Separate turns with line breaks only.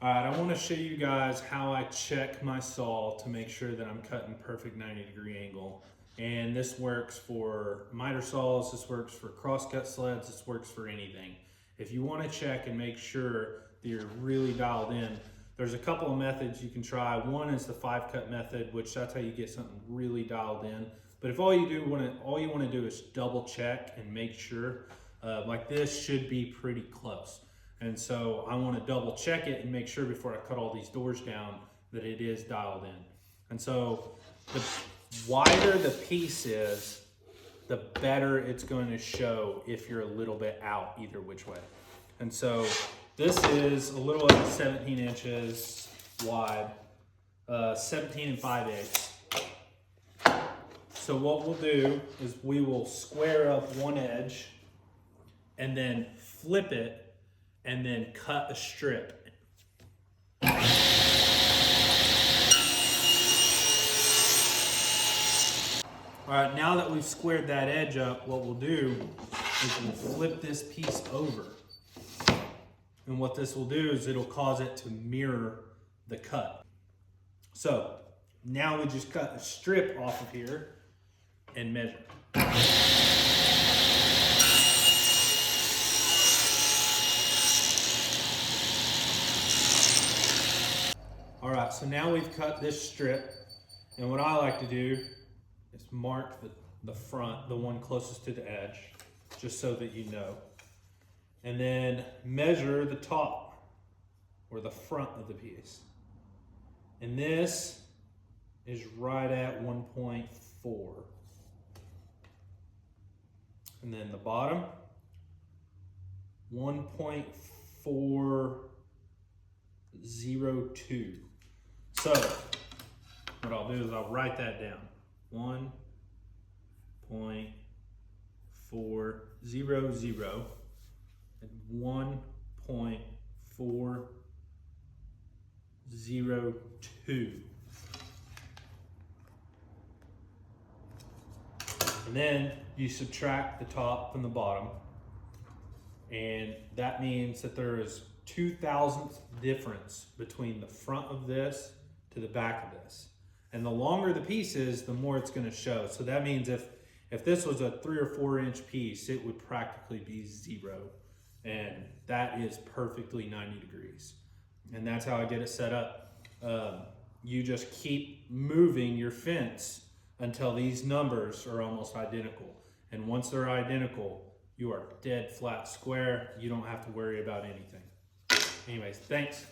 All right, I want to show you guys how I check my saw to make sure that I'm cutting perfect 90-degree angle. And this works for miter saws, this works for crosscut sleds, this works for anything. If you want to check and make sure that you're really dialed in, there's a couple of methods you can try. One is the 5-cut method, which that's how you get something really dialed in. But if all you want to do is double check and make sure, like this should be pretty close. And so I want to double check it and make sure before I cut all these doors down that it is dialed in. And so the wider the piece is, the better it's going to show if you're a little bit out either which way. And so this is a little over 17 inches wide, 17 5/8. So what we'll do is we will square up one edge and then flip it and then cut a strip. All right, now that we've squared that edge up, what we'll do is we'll flip this piece over. And what this will do is it'll cause it to mirror the cut. So now we just cut a strip off of here and measure. All right, so now we've cut this strip, and what I like to do is mark the front, the one closest to the edge, just so that you know. And then measure the top, or the front of the piece. And this is right at 1.4. And then the bottom, 1.402. So what I'll do is I'll write that down. 1.400 and 1.402. And then you subtract the top from the bottom, and that means that there is 2/1000th difference between the front of this to the back of this. And the longer the piece is, the more it's going to show. So that means if this was a 3 or 4 inch piece, it would practically be 0. And that is perfectly 90 degrees. And that's how I get it set up. You just keep moving your fence until these numbers are almost identical. And once they're identical, you are dead flat square. You don't have to worry about anything. Anyways, thanks.